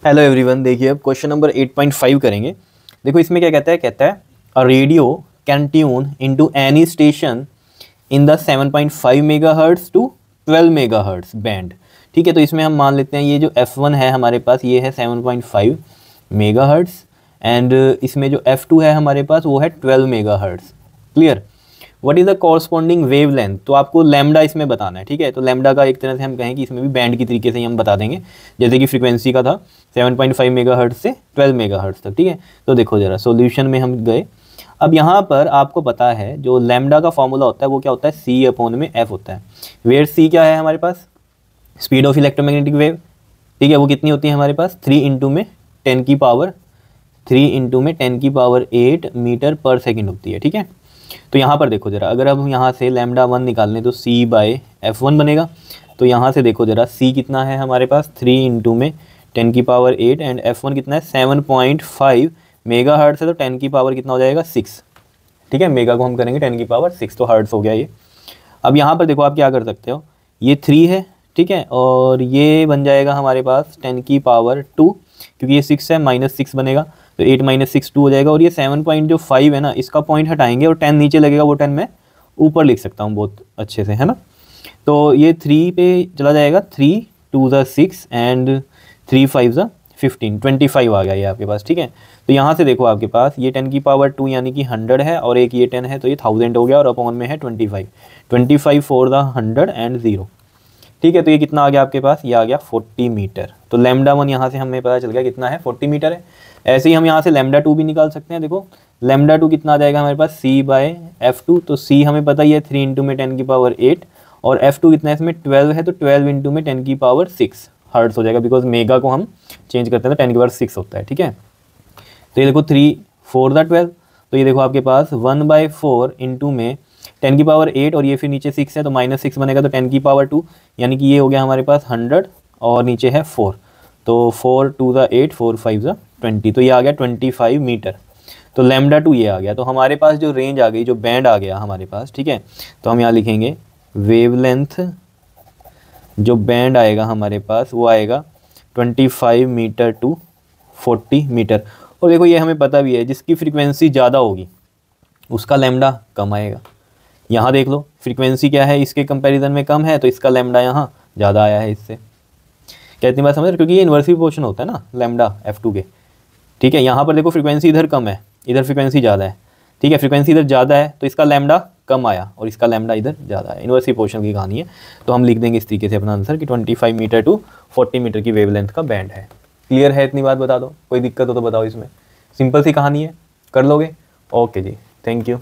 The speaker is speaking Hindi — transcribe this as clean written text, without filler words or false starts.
हेलो एवरीवन, देखिए अब क्वेश्चन नंबर 8.5 करेंगे। देखो इसमें क्या कहता है a radio can tune into any station in the 7.5 megahertz to 12 megahertz band. ठीक है, तो इसमें हम मान लेते हैं ये जो F1 है हमारे पास ये है 7.5 मेगाहर्ट्ज एंड इसमें जो F2 है हमारे पास वो है 12 megahertz. Clear. What is the corresponding wave length, तो आपको लैम्डा इसमें बताना है। ठीक है, तो लैम्डा का एक तरह से हम कहें कि इसमें भी बैंड की तरीके से ही हम बता देंगे, जैसे कि फ्रीक्वेंसी का था 7.5 मेगाहर्ट्ज से 12 मेगाहर्ट्ज तक। ठीक है, तो देखो ज़रा सॉल्यूशन में हम गए। अब यहाँ पर आपको पता है जो लैम्डा का फॉर्मूला होता है वो क्या होता है, सी अपॉन में एफ होता है। वेयर सी क्या है हमारे पास, स्पीड ऑफ इलेक्ट्रोमैग्नेटिक वेव। ठीक है, वो कितनी होती है हमारे पास 3 इंटू में 10 की पावर 8 मीटर पर सेकेंड होती है। ठीक है, तो यहाँ पर देखो ज़रा, अगर अब यहाँ से लैम्डा 1 निकाल लें तो सी बाय F1 बनेगा। तो यहाँ से देखो ज़रा सी कितना है हमारे पास 3 इंटू में 10 की पावर 8 एंड F1 कितना है 7.5 मेगा हर्ट्स है, तो 10 की पावर कितना हो जाएगा 6। ठीक है, मेगा को हम करेंगे 10 की पावर 6, तो हर्ट्स हो गया ये। अब यहाँ पर देखो आप क्या कर सकते हो, ये 3 है। ठीक है, और ये बन जाएगा हमारे पास 10 की पावर 2, क्योंकि ये 6 है, -6 बनेगा तो 8 - 6 2 हो जाएगा। और ये 7.5 है ना, इसका पॉइंट हटाएंगे और 10 नीचे लगेगा, वो 10 मैं ऊपर लिख सकता हूँ बहुत अच्छे से, है ना। तो ये 3 पे चला जाएगा, 3 2 ज़ा 6 एंड 3 5 ज़ा 15, 25 आ गया ये आपके पास। ठीक है, तो यहाँ से देखो आपके पास ये 10 की पावर 2 यानी कि 100 है और एक ये 10 है, तो ये 1000 हो गया और अपॉन में है 25 फॉर द 100 एंड 0। ठीक है, तो ये कितना आ गया आपके पास, ये आ गया 40 मीटर। तो लैम्डा 1 यहाँ से हमें पता चल गया कितना है, 40 मीटर है। ऐसे ही हम यहाँ से लैम्डा 2 भी निकाल सकते हैं। देखो लैम्डा 2 कितना आ जाएगा हमारे पास, सी बाय F2। तो सी हमें पता ही है 3 इंटू में 10 की पावर 8 और F2 कितना है इसमें 12 है, तो 12 इंटू में 10 की पावर 6 हर्ट्स हो जाएगा, बिकॉज मेगा को हम चेंज करते हैं तो 10 की पावर 6 होता है। ठीक है, तो ये देखो 3 4 द 12, तो ये देखो आपके पास 1/4 इंटू में 10 की पावर 8 और ये फिर नीचे 6 है तो -6 बनेगा, तो 10 की पावर 2 यानी कि ये हो गया हमारे पास 100 और नीचे है 4, तो 4 2 ज़ा 8 4 5 ज़ा 20, तो ये आ गया 25 मीटर। तो लैम्डा 2 ये आ गया। तो हमारे पास जो रेंज आ गई, जो बैंड आ गया हमारे पास, ठीक है, तो हम यहाँ लिखेंगे वेवलेंथ, जो बैंड आएगा हमारे पास वो आएगा 25 मीटर टू 40 मीटर। और देखो ये हमें पता भी है जिसकी फ्रीक्वेंसी ज़्यादा होगी उसका लैम्डा कम आएगा। यहाँ देख लो फ्रीक्वेंसी क्या है इसके कंपैरिजन में कम है, तो इसका लैम्डा यहाँ ज़्यादा आया है इससे। क्या इतनी बात समझ रहे हो, क्योंकि ये इन्वर्सिव पोर्शन होता है ना लैम्डा F2 के। ठीक है, यहाँ पर देखो फ्रीक्वेंसी इधर कम है, इधर फ्रीक्वेंसी ज़्यादा है। ठीक है, फ्रीक्वेंसी इधर ज़्यादा है तो इसका लैम्डा कम आया और इसका लैम्डा इधर ज़्यादा है। इन्वर्सिव पोर्शन की कहानी है, तो हम लिख देंगे इस तरीके से अपना आंसर कि 25 मीटर टू 40 मीटर की वेवलेंथ का बैंड है। क्लियर है, इतनी बात बता दो, कोई दिक्कत हो तो बताओ। इसमें सिंपल सी कहानी है, कर लोगे। ओके जी, थैंक यू।